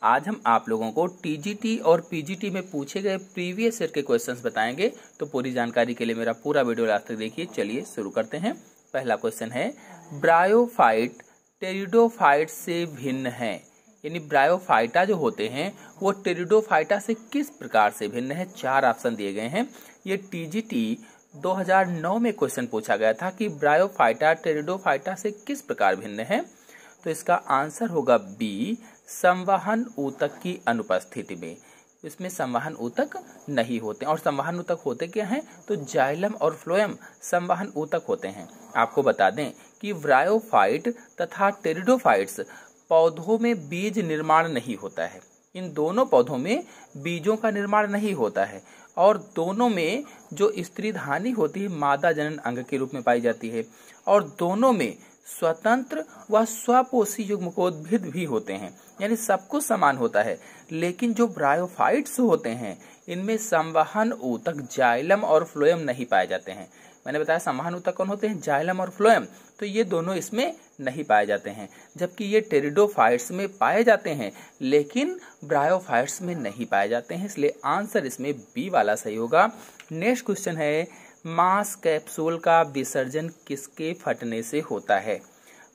आज हम आप लोगों को टीजीटी और पीजीटी में पूछे गए प्रीवियस ईयर के क्वेश्चंस बताएंगे। तो पूरी जानकारी के लिए मेरा पूरा वीडियो लास्ट तक देखिए। चलिए शुरू करते हैं। पहला क्वेश्चन है, ब्रायोफाइट टेरिडोफाइट से भिन्न है। यानी ब्रायोफाइटा जो होते हैं वो टेरिडोफाइटा से किस प्रकार से भिन्न है। 4 ऑप्शन दिए गए हैं। ये टीजीटी 2009 में क्वेश्चन पूछा गया था कि ब्रायोफाइटा टेरिडोफाइटा से किस प्रकार भिन्न है। तो इसका आंसर होगा बी, संवहन ऊतक की अनुपस्थिति में। इसमें संवहन ऊतक नहीं होते और संवहन ऊतक होते क्या हैं, तो जाइलम और फ्लोएम संवहन ऊतक होते हैं। आपको बता दें कि ब्रायोफाइट तथा टेरिडोफाइट्स पौधों में बीज निर्माण नहीं होता है। इन दोनों पौधों में बीजों का निर्माण नहीं होता है और दोनों में जो स्त्रीधानी होती है मादा जनन अंग के रूप में पाई जाती है और दोनों में स्वतंत्र व स्वपोषी युग्मकोद्भिद भी होते हैं। यानी सब कुछ समान होता है। लेकिन जो ब्रायोफाइट्स होते हैं इनमें संवहन ऊतक जाइलम और फ्लोएम नहीं पाए जाते हैं। मैंने बताया संवहन ऊतक कौन होते हैं, जाइलम और फ्लोएम। तो ये दोनों इसमें नहीं पाए जाते हैं, जबकि ये टेरिडोफाइट्स में पाए जाते हैं लेकिन ब्रायोफाइट्स में नहीं पाए जाते हैं। इसलिए आंसर इसमें बी वाला सही होगा। नेक्स्ट क्वेश्चन है, मांस कैप्सूल का विसर्जन किसके फटने से होता है।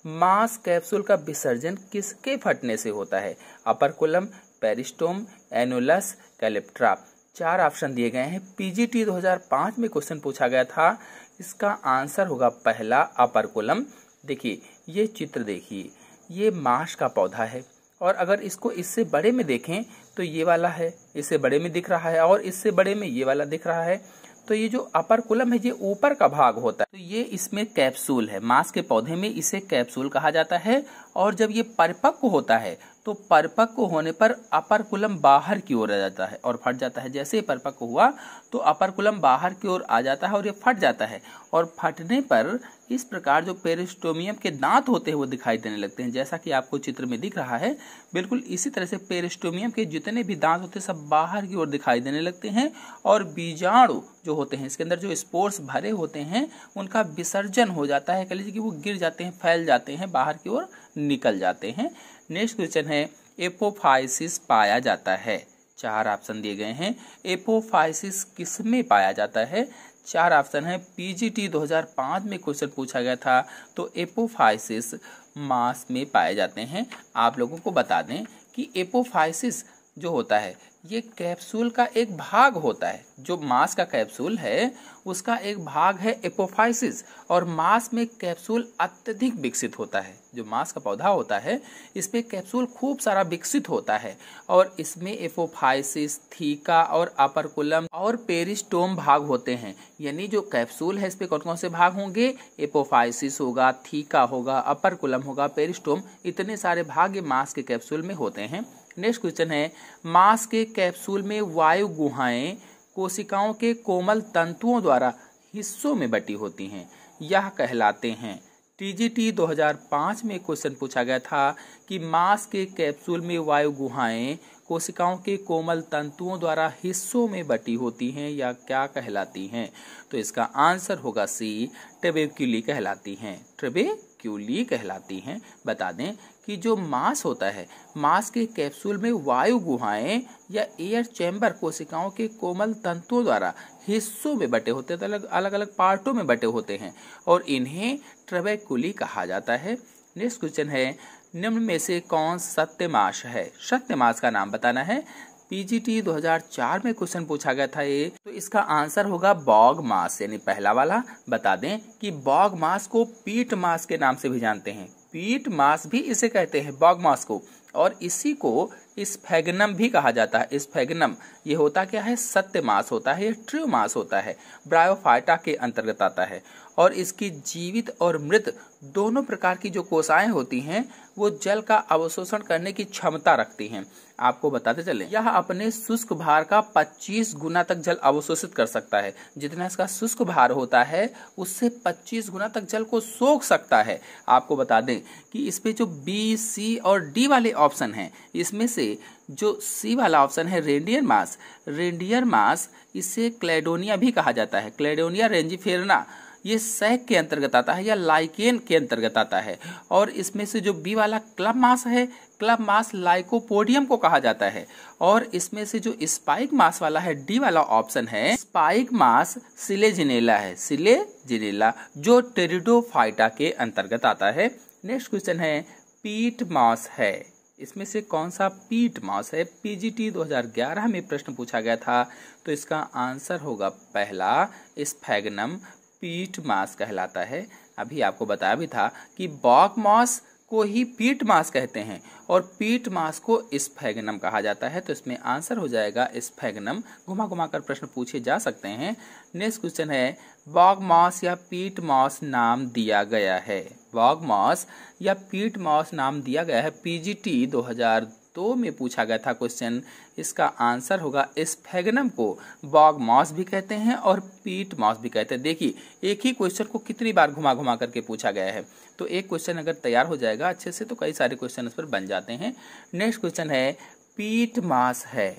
मांस कैप्सूल का विसर्जन किसके फटने से होता है। अपरकुलम, पेरिस्टोम, एनुलस, कैलिप्ट्रा। 4 ऑप्शन दिए गए हैं। पीजीटी 2005 में क्वेश्चन पूछा गया था। इसका आंसर होगा पहला, अपरकुलम। देखिए ये चित्र देखिए, ये मांस का पौधा है और अगर इसको इससे बड़े में देखें तो ये वाला है, इससे बड़े में दिख रहा है और इससे बड़े में ये वाला दिख रहा है। तो ये जो अपरकुलम है ये ऊपर का भाग होता है। तो ये इसमें कैप्सूल है। मांस के पौधे में इसे कैप्सूल कहा जाता है और जब ये परिपक्व होता है तो परिपक्व होने पर अपरकुलम बाहर की ओर आ जाता है और फट जाता है। जैसे ही परिपक्व हुआ तो अपरकुलम बाहर की ओर आ जाता है और ये फट जाता है और फटने पर इस प्रकार जो पेरिस्टोमियम के दांत होते हैं वो दिखाई देने लगते हैं। जैसा कि आपको चित्र में दिख रहा है, बिल्कुल इसी तरह से पेरिस्टोमियम के जितने भी दांत होते हैं सब बाहर की ओर दिखाई देने लगते हैं और बीजाणु जो होते हैं इसके अंदर जो स्पोर्स भरे होते हैं उनका विसर्जन हो जाता है। कह लीजिए कि वो गिर जाते हैं, फैल जाते हैं, बाहर की ओर निकल जाते हैं। नेक्स्ट क्वेश्चन है, एपोफाइसिस पाया जाता है। 4 ऑप्शन दिए गए हैं। एपोफाइसिस किसमें पाया जाता है। 4 ऑप्शन है। पीजीटी 2005 में क्वेश्चन पूछा गया था। तो एपोफाइसिस मांस में पाए जाते हैं। आप लोगों को बता दें कि एपोफाइसिस जो होता है ये कैप्सूल का एक भाग होता है। जो मांस का कैप्सूल है उसका एक भाग है एपोफाइसिस और मांस में कैप्सूल अत्यधिक विकसित होता है। जो मांस का पौधा होता है इस पे कैप्सूल खूब सारा विकसित होता है और इसमें एपोफाइसिस, थीका और अपरकुलम और पेरिस्टोम भाग होते हैं। यानी जो कैप्सूल है इस पे कौन कौन से भाग होंगे, एपोफाइसिस होगा, थीका होगा, अपरकुलम होगा, पेरिस्टोम, इतने सारे भाग ये मांस के कैप्सूल में होते हैं। नेक्स्ट क्वेश्चन है, मांस के कैप्सूल में वायु गुहाएं कोशिकाओं के कोमल तंतुओं द्वारा हिस्सों में बटी होती हैं, यह कहलाते हैं। टीजीटी 2005 में क्वेश्चन पूछा गया था कि मांस के कैप्सूल में वायु गुहाएं कोशिकाओं के कोमल तंतुओं द्वारा हिस्सों में बटी होती हैं या क्या कहलाती हैं। तो इसका आंसर होगा सी, ट्रेबेक्युली कहलाती हैं। ट्रेबेक्युली कहलाती हैं। बता दें कि जो मांस होता है, मांस के कैप्सूल में वायु गुहाएं या एयर चैम्बर कोशिकाओं के कोमल तंतुओं द्वारा हिस्सों में बटे होते हैं, तो अलग अलग पार्टों में बटे होते हैं और इन्हें ट्रेबेक्युली कहा जाता है। नेक्स्ट क्वेश्चन है, निम्न में से कौन सत्यमास है। सत्यमास का नाम बताना है। पीजीटी 2004 में क्वेश्चन पूछा गया था ये। तो इसका आंसर होगा बॉग मास, यानी पहला वाला। बता दें कि बॉग मास को पीट मास के नाम से भी जानते हैं। पीट मास भी इसे कहते हैं, बॉग मास को, और इसी को स्फेगनम भी कहा जाता है। स्फेगनम ये होता क्या है, सत्य मास होता है, ये ट्रू मास होता है, ब्रायोफाइटा के अंतर्गत आता है और इसकी जीवित और मृत दोनों प्रकार की जो कोशिकाएं होती हैं वो जल का अवशोषण करने की क्षमता रखती हैं। आपको बताते चले, यह अपने शुष्क भार का 25 गुना तक जल अवशोषित कर सकता है। जितना इसका शुष्क भार होता है उससे 25 गुना तक जल को सोख सकता है। आपको बता दें कि इस पे जो बी, सी और डी वाले ऑप्शन हैं, इसमें से जो सी वाला ऑप्शन है रेंडियर मास, इसे क्लेडोनिया भी कहा जाता है, क्लेडोनिया रेंजिफेरना, ये सैक के अंतर्गत आता है या लाइकेन के अंतर्गत आता है। और इसमें से जो बी वाला क्लब मास है, क्लब मास लाइकोपोडियम को कहा जाता है। और इसमें से जो स्पाइक मास वाला है, डी वाला ऑप्शन है, स्पाइक मास सिलेजिनेला है, सिलेजिनेला, जो टेरिडोफाइटा के अंतर्गत आता है। नेक्स्ट क्वेश्चन है पीट मास है, इसमें से कौन सा पीट मास है? पीजीटी 2011 में प्रश्न पूछा गया था, तो इसका आंसर होगा पहला स्फैगनम पीट मास कहलाता है। अभी आपको बताया भी था कि बॉक मास को ही पीट मास कहते हैं और पीट मास को स्फैगनम कहा जाता है, तो इसमें आंसर हो जाएगा स्फैगनम। घुमा घुमा कर प्रश्न पूछे जा सकते हैं। नेक्स्ट क्वेश्चन है बॉग मास या पीट मास नाम दिया गया है? बॉग मास या पीट मास नाम दिया गया है, पीजीटी 2002 में पूछा गया था क्वेश्चन। इसका आंसर होगा स्फैगनम को बॉग मॉस भी कहते हैं और पीट मॉस भी कहते हैं। देखिए एक ही क्वेश्चन को कितनी बार घुमा घुमा करके पूछा गया है, तो एक क्वेश्चन अगर तैयार हो जाएगा अच्छे से तो कई सारे क्वेश्चन इस पर बन जाते हैं। नेक्स्ट क्वेश्चन है पीट मास है,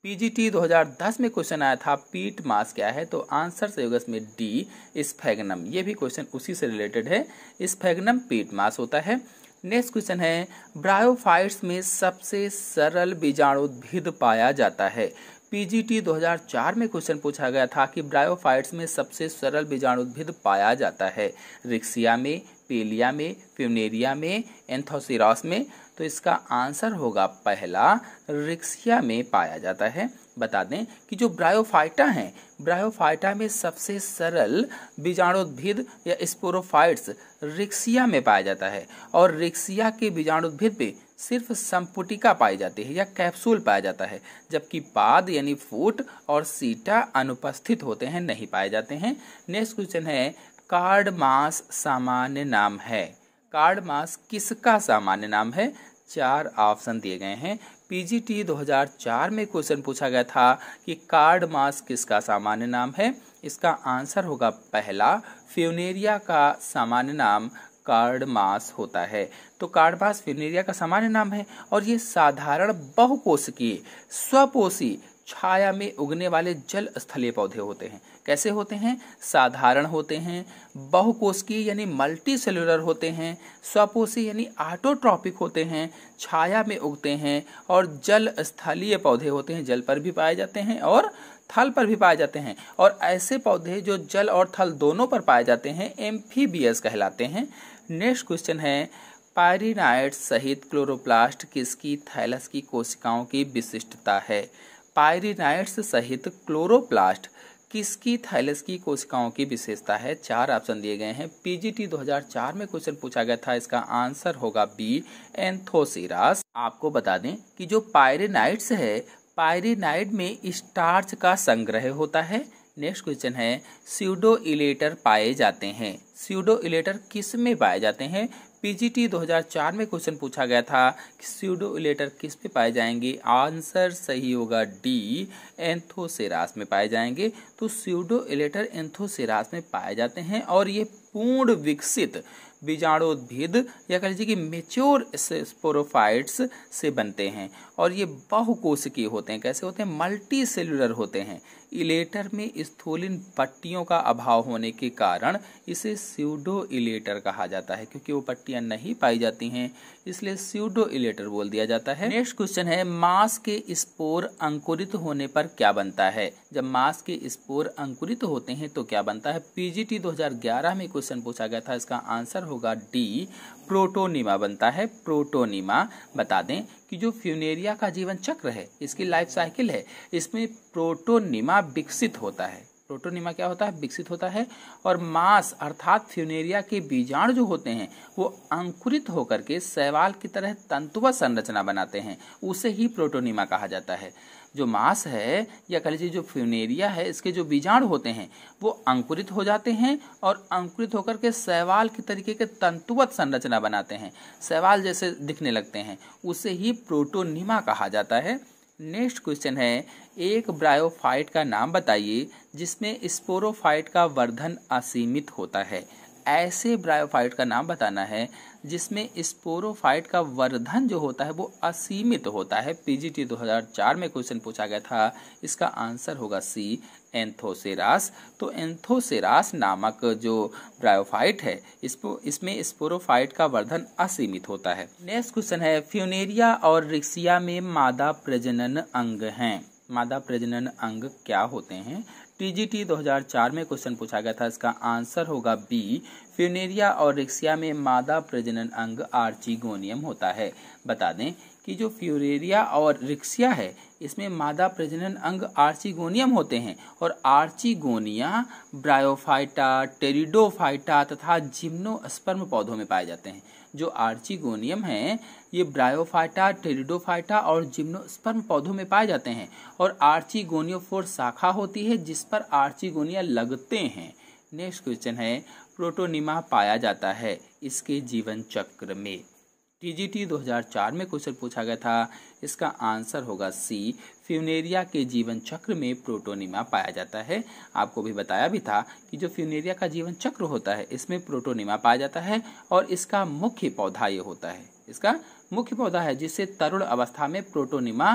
पीजीटी 2010 में क्वेश्चन आया था पीट मास क्या है, तो आंसर से होगा इसमें डी स्फैगनम। ये भी क्वेश्चन उसी से रिलेटेड है, स्फैगनम पीट मास होता है। नेक्स्ट क्वेश्चन है ब्रायोफाइट्स में सबसे सरल बीजाणुद्भिद पाया जाता है। पीजीटी 2004 में क्वेश्चन पूछा गया था कि ब्रायोफाइट्स में सबसे सरल बीजाणुद्भिद पाया जाता है रिक्सिया में, पेलिया में, फ्यूनेरिया में, एंथोसिरास में, तो इसका आंसर होगा पहला रिक्सिया में पाया जाता है। बता दें कि जो ब्रायोफाइटा हैं, ब्रायोफाइटा में सबसे सरल बीजाणुद्भिद या स्पोरोफाइट्स रिक्सिया में पाया जाता है और रिक्सिया के बीजाणुद्भिद पे सिर्फ संपुटिका पाई जाती है या कैप्सूल पाया जाता है, जबकि पाद यानी फूट और सीटा अनुपस्थित होते हैं, नहीं पाए जाते हैं। नेक्स्ट क्वेश्चन है कार्ड मास सामान्य नाम है। कार्ड मास किसका सामान्य नाम है? 4 ऑप्शन दिए गए हैं। पीजीटी 2004 में क्वेश्चन पूछा गया था कि कार्ड मास किसका सामान्य नाम है, इसका आंसर होगा पहला फ्यूनेरिया का सामान्य नाम कार्ड मास होता है। तो कार्ड मास फ्यूनेरिया का सामान्य नाम है और ये साधारण बहुकोशिकीय स्वपोषी छाया में उगने वाले जल स्थलीय पौधे होते हैं। कैसे होते हैं? साधारण होते हैं, बहुकोशिकीय यानी मल्टी सेलुलर होते हैं, स्वपोषी यानी ऑटोट्रॉपिक होते हैं, छाया में उगते हैं और जल स्थलीय पौधे होते हैं, जल पर भी पाए जाते हैं और थल पर भी पाए जाते हैं। और ऐसे पौधे जो जल और थल दोनों पर पाए जाते हैं एम्फीबियस कहलाते हैं। नेक्स्ट क्वेश्चन है पायरिनाइड्स सहित क्लोरोप्लास्ट किसकी थैलस की कोशिकाओं की विशिष्टता है? पायरिनाइड्स सहित क्लोरोप्लास्ट किसकी थैलस की कोशिकाओं की विशेषता है? 4 ऑप्शन दिए गए हैं। पीजीटी 2004 में क्वेश्चन पूछा गया था, इसका आंसर होगा बी एंथोसिरास। आपको बता दें कि जो पायरिनाइड्स है, पायरिनाइड में स्टार्च का संग्रह होता है। नेक्स्ट क्वेश्चन है स्यूडो इलेटर पाए जाते हैं। स्यूडो इलेटर किस में पाए जाते हैं? पीजीटी 2004 में क्वेश्चन पूछा गया था कि स्यूडो इलेटर किस पे पाए जाएंगे? आंसर सही होगा डी एंथोसेरास में पाए जाएंगे। तो स्यूडो इलेटर एंथोसेरास में पाए जाते हैं और ये पूर्ण विकसित बीजाणुद्भिद या कह लीजिए कि मेच्योर स्पोरोफाइट्स से बनते हैं और ये बहुकोशिकीय होते हैं। कैसे होते हैं? मल्टी सेलुलर होते हैं। इलेटर में स्थूलिन पट्टियों का अभाव होने के कारण इसे स्यूडो इलेटर कहा जाता है, क्योंकि वो पट्टियां नहीं पाई जाती हैं, इसलिए स्यूडो इलेटर बोल दिया जाता है। नेक्स्ट क्वेश्चन है मांस के स्पोर अंकुरित होने पर क्या बनता है? जब मांस के स्पोर अंकुरित होते हैं तो क्या बनता है? पीजीटी 2011 में क्वेश्चन पूछा गया था, इसका आंसर होगा डी प्रोटोनिमा बनता है। प्रोटोनिमा। बता दें कि जो फ्यूनेरिया का जीवन चक्र है, इसकी लाइफ साइकिल है, इसमें प्रोटोनिमा विकसित होता है। प्रोटोनिमा क्या होता है? विकसित होता है। और मांस अर्थात फ्यूनेरिया के बीजाणु जो होते हैं वो अंकुरित होकर के शैवाल की तरह तंतुवत संरचना बनाते हैं, उसे ही प्रोटोनिमा कहा जाता है। जो मांस है या कह लीजिए जो फ्यूनेरिया है, इसके जो बीजाणु होते हैं वो अंकुरित हो जाते हैं और अंकुरित होकर के शैवाल की तरीके के तंतुवत संरचना बनाते हैं, शैवाल जैसे दिखने लगते हैं, उसे ही प्रोटोनिमा कहा जाता है। नेक्स्ट क्वेश्चन है एक ब्रायोफाइट का नाम बताइए जिसमें स्पोरोफाइट का वर्धन असीमित होता है। ऐसे ब्रायोफाइट का नाम बताना है जिसमें स्पोरोफाइट का वर्धन जो होता है वो असीमित होता है। पीजीटी 2004 में क्वेश्चन पूछा गया था, इसका आंसर होगा सी, एंथोसेरास। तो एंथोसेरास नामक जो ब्रायोफाइट है इसमें स्पोरोफाइट का वर्धन असीमित होता है। नेक्स्ट क्वेश्चन है, फ्यूनेरिया और रिक्सिया में मादा प्रजनन अंग हैं। मादा प्रजनन अंग क्या होते हैं? टीजीटी 2004 में क्वेश्चन पूछा गया था, इसका आंसर होगा बी, फ्यूनेरिया और रिक्सिया में मादा प्रजनन अंग आर्चिगोनियम होता है। बता दें कि जो फ्यूनेरिया और रिक्सिया है इसमें मादा प्रजनन अंग आर्चिगोनियम होते हैं और आर्चिगोनिया ब्रायोफाइटा, टेरिडोफाइटा तथा जिम्नोस्पर्म पौधों में पाए जाते हैं। जो आर्चिगोनियम है ये ब्रायोफाइटा, टेरिडोफाइटा और जिम्नोस्पर्म पौधों में पाए जाते हैं और आर्चिगोनियोफोर शाखा होती है जिस पर आर्चिगोनिया लगते हैं। नेक्स्ट क्वेश्चन है, प्रोटोनिमा पाया जाता है इसके जीवन चक्र में। टीजीटी 2004 में क्वेश्चन पूछा गया था, इसका आंसर होगा सी, फ्यूनेरिया के जीवन चक्र में प्रोटोनिमा पाया जाता है। आपको भी बताया भी था कि जो फ्यूनेरिया का जीवन चक्र होता है इसमें प्रोटोनिमा पाया जाता है और इसका मुख्य पौधा ये होता है, इसका मुख्य पौधा है जिसे तरुण अवस्था में प्रोटोनिमा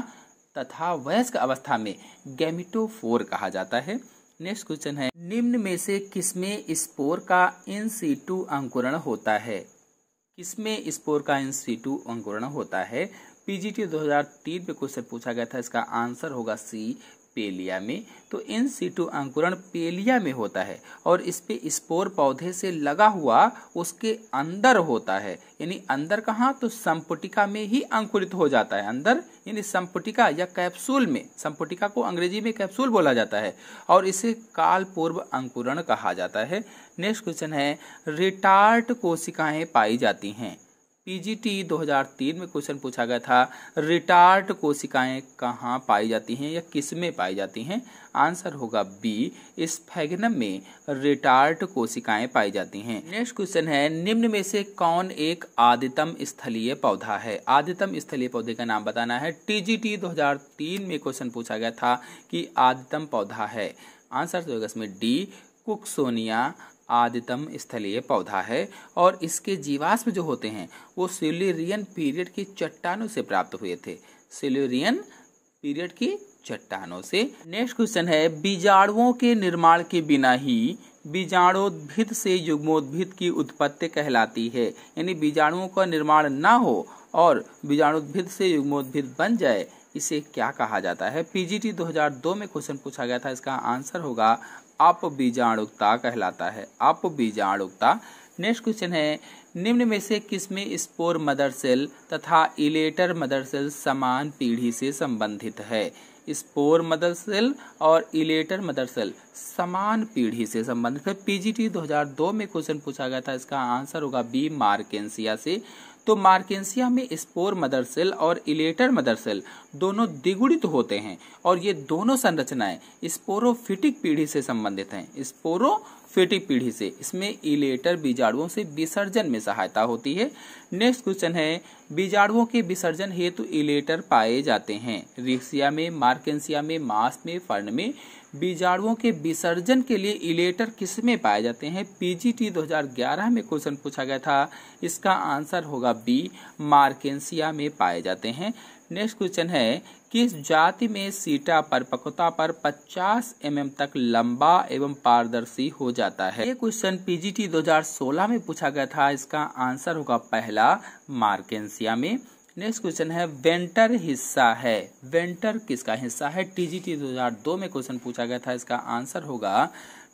तथा वयस्क अवस्था में गैमेटोफोर कहा जाता है। नेक्स्ट क्वेश्चन है, निम्न में से किसमें स्पोर का इन सीटू अंकुरण होता है? किसमें स्पोर का इन सीटू अंकुरण होता है? पीजीटी 2003 में क्वेश्चन पूछा गया था, इसका आंसर होगा सी, पेलिया में। तो इन सीटू अंकुरण पेलिया में होता है और इस पे स्पोर पौधे से लगा हुआ उसके अंदर होता है। यानी अंदर कहाँ? तो संपुटिका में ही अंकुरित हो जाता है। अंदर यानी संपुटिका या कैप्सूल में, संपुटिका को अंग्रेजी में कैप्सूल बोला जाता है और इसे काल पूर्व अंकुरण कहा जाता है। नेक्स्ट क्वेश्चन है, रिटार्ट कोशिकाएं पाई जाती हैं। पीजीटी 2003 में क्वेश्चन पूछा गया था, रिटार्ट कोशिकाएं कहाँ पाई जाती हैं या किस में पाई जाती हैं? आंसर होगा बी, स्फैग्नम में रिटार्ट कोशिकाएं पाई जाती हैं। नेक्स्ट क्वेश्चन है, निम्न में से कौन एक आदितम स्थलीय पौधा है? आदितम स्थलीय पौधे का नाम बताना है। टीजीटी 2003 में क्वेश्चन पूछा गया था कि आदितम पौधा है, आंसर तो होगा इसमें डी, कुक्सोनिया आदितम स्थलीय पौधा है और इसके जीवाश्म जो होते हैं वो सिल्यूरियन पीरियड की चट्टानों से प्राप्त हुए थे, सिल्यूरियन पीरियड की चट्टानों से। नेक्स्ट क्वेश्चन है, बीजाणुओं के निर्माण के बिना ही बीजाणोद्भिद से युग्मोद्भिद की उत्पत्ति कहलाती है। यानी बीजाणुओं का निर्माण ना हो और बीजाणुद्भिद से युग्मोद्भिद बन जाए, इसे क्या कहा जाता है? पीजीटी 2002 में क्वेश्चन पूछा गया था, इसका आंसर होगा अपबीजाणुकता कहलाता है, अपबीजाणुकता। नेक्स्ट क्वेश्चन है, निम्न में से किसमें स्पोर मदर सेल तथा इलेटर मदर सेल समान पीढ़ी से संबंधित है? स्पोर मदर सेल और इलेटर मदर सेल समान पीढ़ी से संबंधित है। पीजीटी 2002 में क्वेश्चन पूछा गया था, इसका आंसर होगा बी, मार्केंसिया से। तो मार्केंसिया में स्पोर मदर सेल और इलेटर मदर सेल दोनों द्विगुणित होते हैं और ये दोनों संरचनाएं स्पोरोफिटिक पीढ़ी से संबंधित हैं, स्पोरोफिटिक पीढ़ी से। इसमें इलेटर बीजाणुओं से विसर्जन में सहायता होती है। नेक्स्ट क्वेश्चन है, बीजाणुओं के विसर्जन हेतु इलेटर पाए जाते हैं। रिक्सिया में, मार्केंसिया में, मास में, फर्न में बीजाणुओं के विसर्जन के लिए इलेटर किसमें पाए जाते हैं? पीजीटी 2011 में क्वेश्चन पूछा गया था, इसका आंसर होगा बी, मार्केंसिया में पाए जाते हैं। नेक्स्ट क्वेश्चन है, किस जाति में सीटा परिपक्वता पर 50 mm तक लंबा एवं पारदर्शी हो जाता है? ये क्वेश्चन पीजीटी 2016 में पूछा गया था, इसका आंसर होगा पहला, मार्केंसिया में। नेक्स्ट क्वेश्चन है, वेंटर हिस्सा है, वेंटर किसका हिस्सा है? टीजीटी 2002 में क्वेश्चन पूछा गया था, इसका आंसर होगा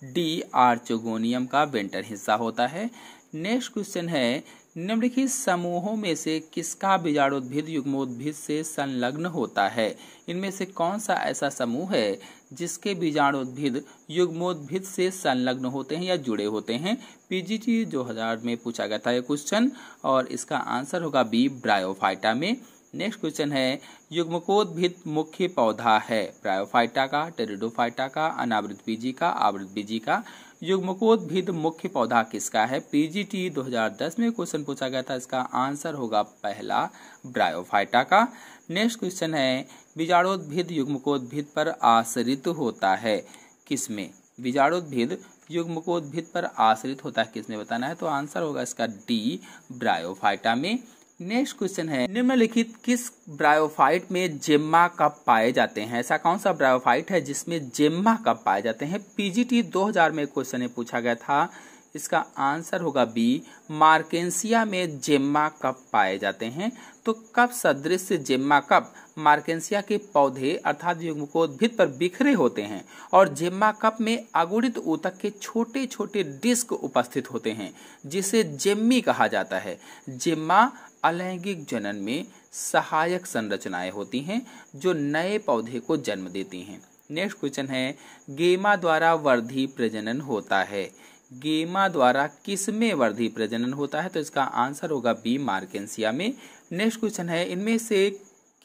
डी, आर्चिगोनियम का वेंटर हिस्सा होता है। नेक्स्ट क्वेश्चन है, निम्नलिखित समूहों में से किसका बीजाणुद्भिद युग्मोद्भिद से संलग्न होता है? इनमें से कौन सा ऐसा समूह है जिसके बीजाणुद्भिद युग्मोद्भिद से संलग्न होते हैं या जुड़े होते हैं? पीजीटी 2000 में पूछा गया था ये क्वेश्चन और इसका आंसर होगा बी, ब्रायोफाइटा में। नेक्स्ट क्वेश्चन है, युग्मकोद्भिद मुख्य पौधा है? ब्रायोफाइटा का, टेरिडोफाइटा का, अनावृत बीजी का, आवृत बीजी का। युग्मकोद्भिद मुख्य पौधा किसका है? पीजीटी 2010 में क्वेश्चन पूछा गया था, इसका आंसर होगा पहला, ब्रायोफाइटा का। नेक्स्ट क्वेश्चन है, बीजाणुद्भिद युग्मकोद्भिद पर आश्रित होता है किसमें? बीजाणुद्भिद युग्मकोद्भिद पर आश्रित होता है, किसमें बताना है, तो आंसर होगा इसका डी, ब्रायोफाइटा में। नेक्स्ट क्वेश्चन है, निम्नलिखित किस ब्रायोफाइट में जेम्मा कप पाए जाते हैं? ऐसा कौन सा ब्रायोफाइट है जिसमें जेम्मा कप पाए जाते हैं? पीजीटी 2000 में क्वेश्चन पूछा गया था, इसका आंसर होगा बी, मार्केंसिया में जेम्मा कप पाए जाते हैं। तो कप सदृश जेम्मा कप मार्केंसिया के पौधे अर्थात युग्मकोद्भिद पर बिखरे होते हैं और जेम्मा कप में अगुणित ऊतक के छोटे छोटे डिस्क उपस्थित होते हैं, जिसे जेम्मी कहा जाता है। जेम्मा अलैंगिक जनन में सहायक संरचनाएं होती हैं जो नए पौधे को जन्म देती हैं। नेक्स्ट क्वेश्चन है, गेमा द्वारा वर्धी प्रजनन होता है। गेमा द्वारा किसमें वर्धी प्रजनन होता है? तो इसका आंसर होगा बी, मार्केंसिया में। नेक्स्ट क्वेश्चन है, इनमें से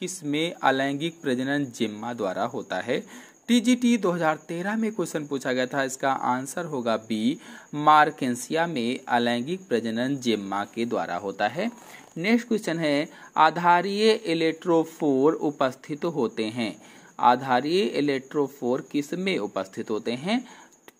किसमें अलैंगिक प्रजनन जेम्मा द्वारा होता है? टीजीटी 2013 में क्वेश्चन पूछा गया था, इसका आंसर होगा बी, मार्केंसिया में अलैंगिक प्रजनन जेम्मा के द्वारा होता है। नेक्स्ट क्वेश्चन है, आधारीय इलेक्ट्रोफोर उपस्थित होते हैं। आधारीय इलेक्ट्रोफोर किसमें उपस्थित होते हैं?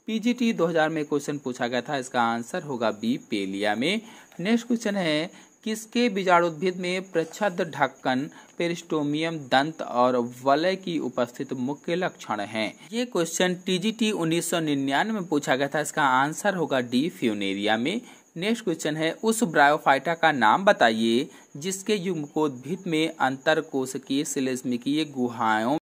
पीजीटी 2000 में क्वेश्चन पूछा गया था, इसका आंसर होगा बी, पेलिया में। नेक्स्ट क्वेश्चन है, किसके बीजाणुद्भिद में प्रच्छद ढक्कन, पेरिस्टोमियम, दंत और वलय की उपस्थित मुख्य लक्षण हैं? ये क्वेश्चन टीजीटी 1999 में पूछा गया था, इसका आंसर होगा डी, फ्यूनेरिया में। नेक्स्ट क्वेश्चन है, उस ब्रायोफाइटा का नाम बताइए जिसके युग्मकोद्भिद में अंतरकोशिकीय श्लेष्मिकीय गुहाओं